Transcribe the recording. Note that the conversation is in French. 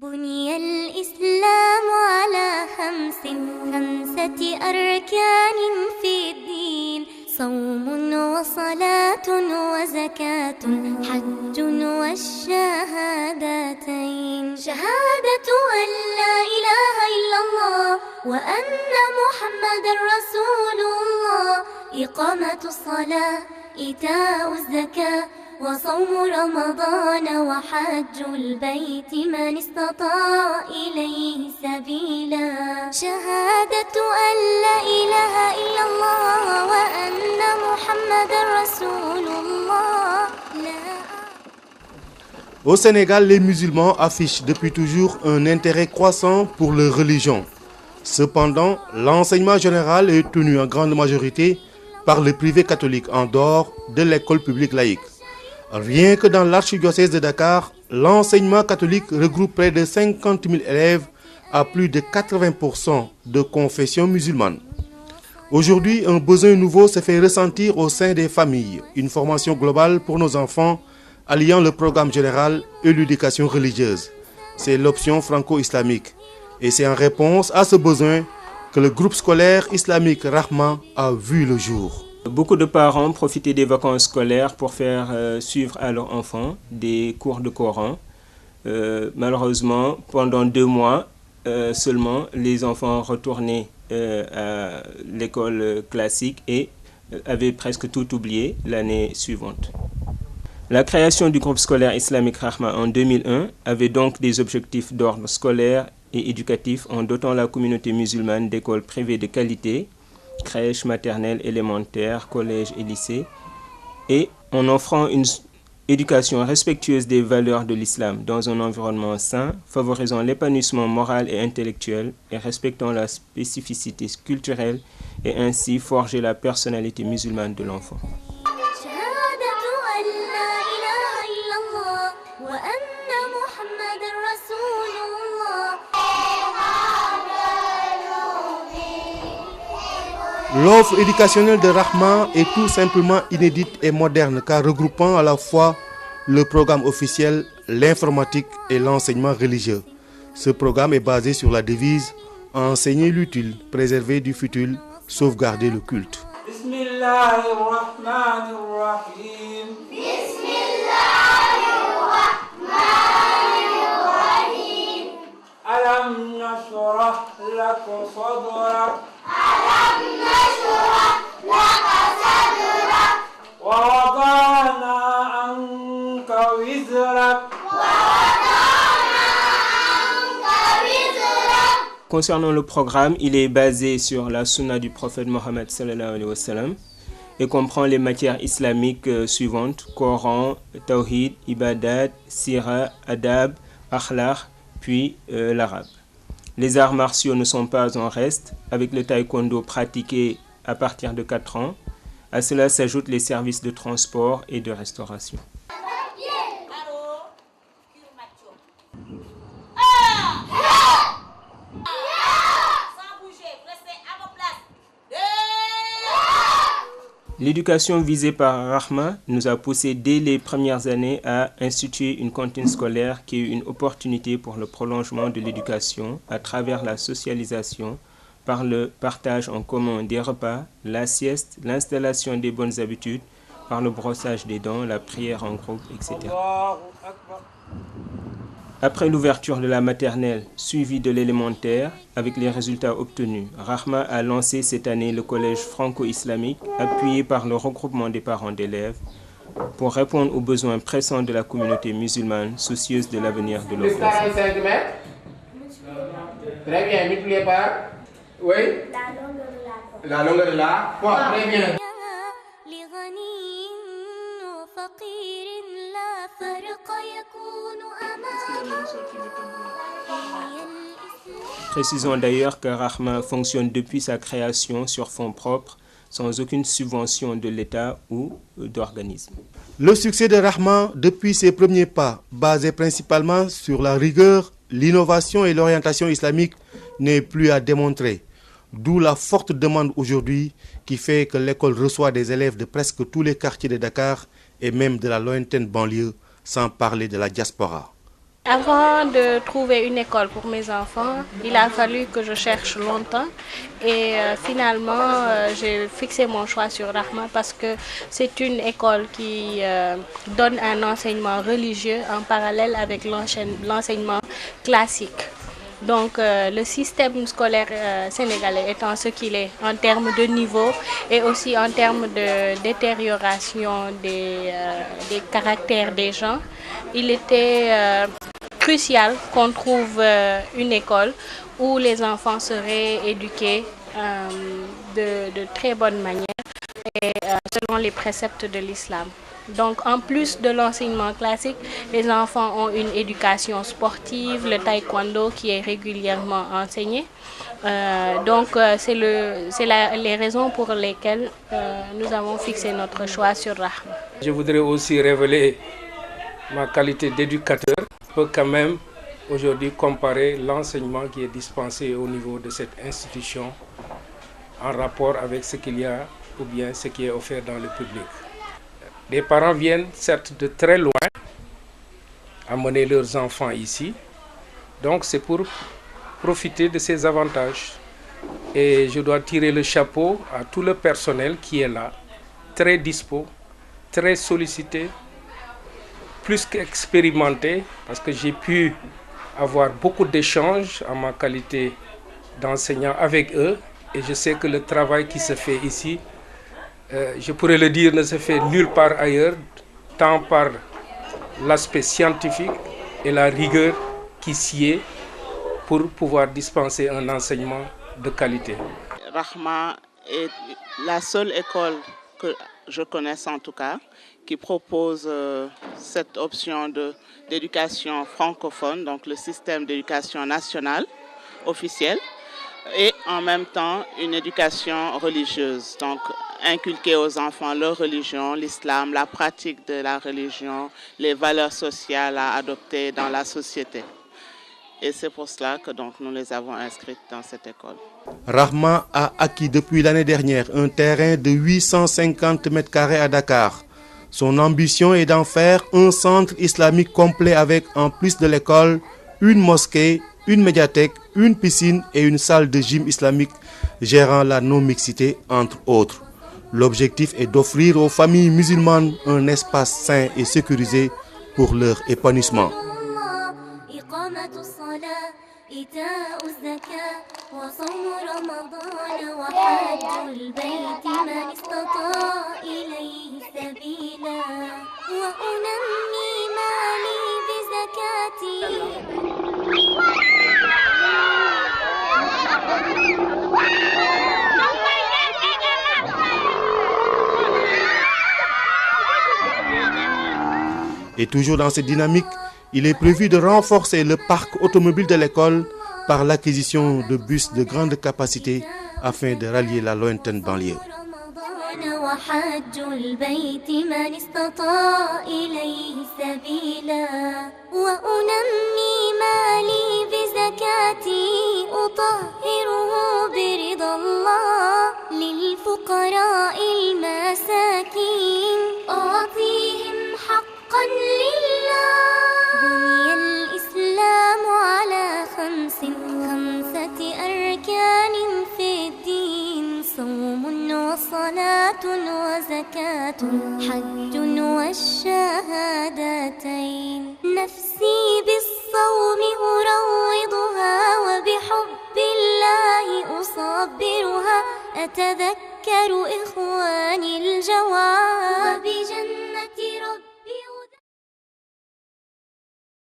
بني الإسلام على خمسة أركان في الدين صوم وصلاة وزكاة حج والشهادتين شهادة أن لا إله إلا الله وأن محمد رسول الله إقامة الصلاة إيتاء الزكاة وصوم رمضان وحج البيت من استطاع إليه سبيلا شهادة أن لا إله إلا الله وأن محمد رسول الله Au Sénégal, les musulmans affichent depuis toujours un intérêt croissant pour leur religion. Cependant, l'enseignement général est tenu en grande majorité par le privé catholique en dehors de l'école publique laïque. Rien que dans l'archidiocèse de Dakar, l'enseignement catholique regroupe près de 50 000 élèves à plus de 80% de confession musulmane. Aujourd'hui, un besoin nouveau se fait ressentir au sein des familles. Une formation globale pour nos enfants alliant le programme général et l'éducation religieuse. C'est l'option franco-islamique. Et c'est en réponse à ce besoin que le groupe scolaire islamique Rahma a vu le jour. Beaucoup de parents profitaient des vacances scolaires pour faire suivre à leurs enfants des cours de Coran. Malheureusement, pendant 2 mois seulement, les enfants retournaient à l'école classique et avaient presque tout oublié l'année suivante. La création du groupe scolaire islamique Rahma en 2001 avait donc des objectifs d'ordre scolaire et éducatif en dotant la communauté musulmane d'écoles privées de qualité, crèches, maternelles, élémentaires, collèges et lycées, et en offrant une éducation respectueuse des valeurs de l'islam dans un environnement sain, favorisant l'épanouissement moral et intellectuel et respectant la spécificité culturelle et ainsi forger la personnalité musulmane de l'enfant. L'offre éducationnelle de Rahma est tout simplement inédite et moderne car regroupant à la fois le programme officiel, l'informatique et l'enseignement religieux. Ce programme est basé sur la devise « Enseigner l'utile, préserver du futile, sauvegarder le culte ». Concernant le programme, il est basé sur la sunna du prophète Mohammed sallallahu alayhi wa sallam et comprend les matières islamiques suivantes: Coran, Tawhid, Ibadat, Sira, Adab, Akhlaq, puis l'arabe. Les arts martiaux ne sont pas en reste, avec le taekwondo pratiqué à partir de 4 ans. À cela s'ajoutent les services de transport et de restauration. L'éducation visée par Rahma nous a poussé dès les premières années à instituer une cantine scolaire qui est une opportunité pour le prolongement de l'éducation à travers la socialisation par le partage en commun des repas, la sieste, l'installation des bonnes habitudes, par le brossage des dents, la prière en groupe, etc. Après l'ouverture de la maternelle, suivie de l'élémentaire, avec les résultats obtenus, Rahma a lancé cette année le collège franco-islamique, appuyé par le regroupement des parents d'élèves, pour répondre aux besoins pressants de la communauté musulmane, soucieuse de l'avenir de leurs enfants. Très bien, multiplié par... Oui. La longueur de la poire. Très bien. Précisons d'ailleurs que Rahma fonctionne depuis sa création sur fonds propres, sans aucune subvention de l'État ou d'organisme. Le succès de Rahma depuis ses premiers pas, basé principalement sur la rigueur, l'innovation et l'orientation islamique, n'est plus à démontrer. D'où la forte demande aujourd'hui qui fait que l'école reçoit des élèves de presque tous les quartiers de Dakar et même de la lointaine banlieue, sans parler de la diaspora. Avant de trouver une école pour mes enfants, il a fallu que je cherche longtemps et finalement j'ai fixé mon choix sur Rahma parce que c'est une école qui donne un enseignement religieux en parallèle avec l'enseignement classique. Donc le système scolaire sénégalais étant ce qu'il est en termes de niveau et aussi en termes de détérioration des caractères des gens, il était crucial qu'on trouve une école où les enfants seraient éduqués de très bonne manière et selon les préceptes de l'islam. Donc en plus de l'enseignement classique, les enfants ont une éducation sportive, le taekwondo qui est régulièrement enseigné. C'est les raisons pour lesquelles nous avons fixé notre choix sur Rahma. Je voudrais aussi révéler ma qualité d'éducateur. On peut quand même aujourd'hui comparer l'enseignement qui est dispensé au niveau de cette institution en rapport avec ce qu'il y a ou bien ce qui est offert dans le public. Les parents viennent certes de très loin amener leurs enfants ici, donc c'est pour profiter de ces avantages. Et je dois tirer le chapeau à tout le personnel qui est là, très dispo, très sollicité, plus qu'expérimenté, parce que j'ai pu avoir beaucoup d'échanges en ma qualité d'enseignant avec eux, et je sais que le travail qui se fait ici, je pourrais le dire, ne se fait nulle part ailleurs, tant par l'aspect scientifique et la rigueur qui s'y est pour pouvoir dispenser un enseignement de qualité. Rahma est la seule école que je connaisse en tout cas qui propose cette option d'éducation francophone, donc le système d'éducation nationale officiel, et en même temps une éducation religieuse, donc inculquer aux enfants leur religion, l'islam, la pratique de la religion, les valeurs sociales à adopter dans la société. Et c'est pour cela que donc, nous les avons inscrites dans cette école. Rahma a acquis depuis l'année dernière un terrain de 850 m² à Dakar. Son ambition est d'en faire un centre islamique complet avec, en plus de l'école, une mosquée, une médiathèque, une piscine et une salle de gym islamique gérant la non-mixité, entre autres. L'objectif est d'offrir aux familles musulmanes un espace sain et sécurisé pour leur épanouissement. Et toujours dans cette dynamique, il est prévu de renforcer le parc automobile de l'école par l'acquisition de bus de grande capacité afin de rallier la lointaine banlieue. بني الإسلام على خمسة أركان في الدين صوم وصلاة وزكاة حج والشهادتين نفسي بالصوم أروضها وبحب الله أصبرها أتذكر إخواني الجواب